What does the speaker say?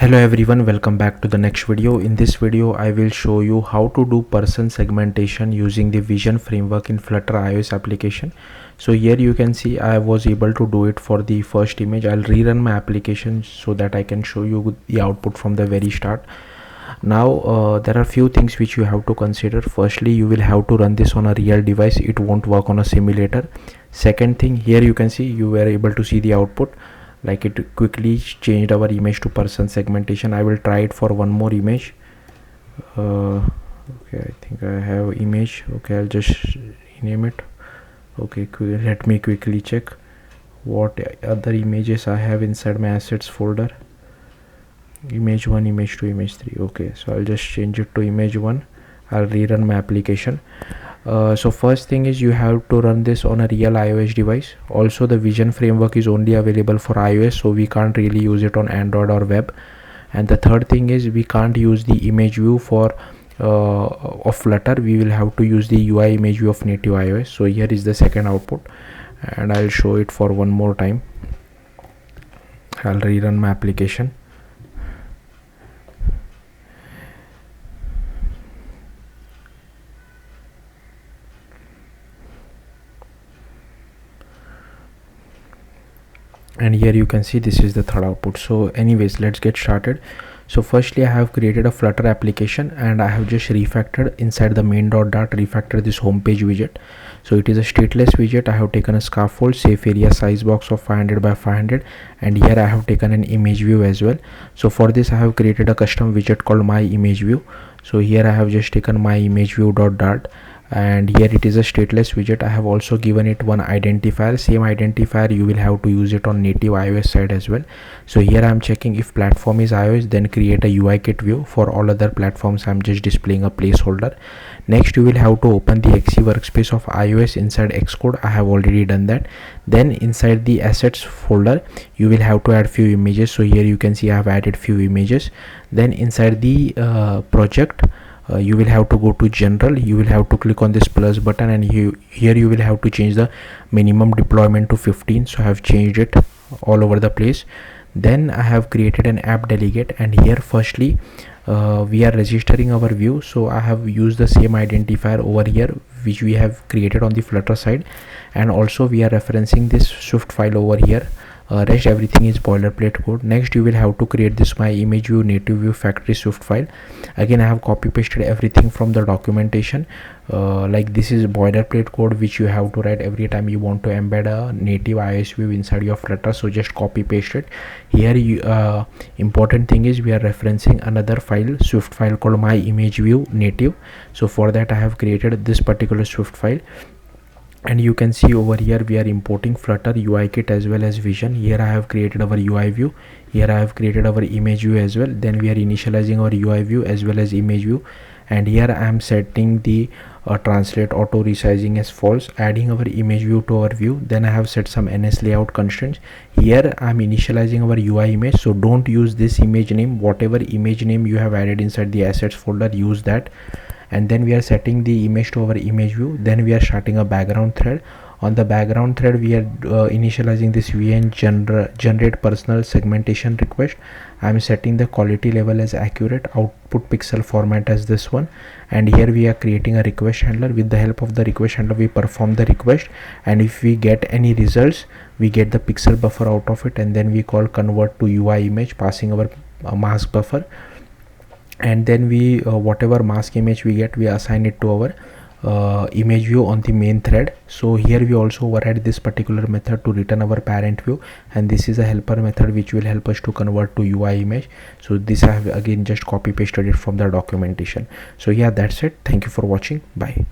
Hello everyone, welcome back to the next video. In this video I will show you how to do person segmentation using the vision framework in Flutter iOS application. So here you can see I was able to do it for the first image. I'll rerun my application so that I can show you the output from the very start. Now there are few things which you have to consider. Firstly, you will have to run this on a real device. It won't work on a simulator. Second thing, here you can see you were able to see the output. Like it quickly changed our image to person segmentation. I will try it for one more image. Okay, I think I have image. Okay, I'll just rename it. Okay, let me quickly check what other images I have inside my assets folder. Image 1, image 2, image 3. Okay, so I'll just change it to image 1. I'll rerun my application. So first thing is you have to run this on a real iOS device. Also the vision framework is only available for iOS, so we can't really use it on Android or web. And the third thing is we can't use the image view for of Flutter. We will have to use the UI image view of native iOS. So here is the second output, and I'll show it for one more time. I'll rerun my application. And here you can see this is the third output. So anyways, let's get started. So firstly I have created a Flutter application and I have just refactored inside the main.dart refactor this home page widget. So it is a stateless widget. I have taken a scaffold, safe area size box of 500 by 500, and here I have taken an image view as well. So for this I have created a custom widget called my image view. So here I have just taken my image view.dart, and here it is a stateless widget. I have also given it one identifier. Same identifier you will have to use it on native iOS side as well. So here I am checking if platform is iOS, then create a UI kit view. For all other platforms I am just displaying a placeholder. Next you will have to open the XE workspace of iOS inside Xcode. I have already done that. Then inside the assets folder you will have to add few images. So here you can see I have added few images. Then inside the project you will have to go to general. You will have to click on this plus button, and here you will have to change the minimum deployment to 15. So I have changed it all over the place. Then I have created an app delegate, and here firstly we are registering our view. So I have used the same identifier over here which we have created on the Flutter side, and also we are referencing this Swift file over here. Rest everything is boilerplate code. Next you will have to create this my image view native view factory Swift file. Again I have copy pasted everything from the documentation. Like this is boilerplate code which you have to write every time you want to embed a native iOS view inside your Flutter. So just copy paste it. Here you important thing is we are referencing another file, Swift file called my image view native. So for that I have created this particular Swift file. And you can see over here we are importing Flutter UI kit as well as vision. Here I have created our UI view. Here I have created our image view as well. Then we are initializing our UI view as well as image view. And here I am setting the translate auto resizing as false, adding our image view to our view. Then I have set some NS layout constraints. Here I am initializing our UI image. So don't use this image name. Whatever image name you have added inside the assets folder, use that. And then we are setting the image to our image view. Then we are starting a background thread. On the background thread we are initializing this vn generate personal segmentation request. I am setting the quality level as accurate, output pixel format as this one, and here we are creating a request handler. With the help of the request handler we perform the request, and if we get any results we get the pixel buffer out of it, and then we call convert to UI image, passing our mask buffer. And then we whatever mask image we get, we assign it to our image view on the main thread. So here we also override this particular method to return our parent view, and this is a helper method which will help us to convert to UI image. So this I have again just copy pasted it from the documentation. So yeah, that's it. Thank you for watching. Bye.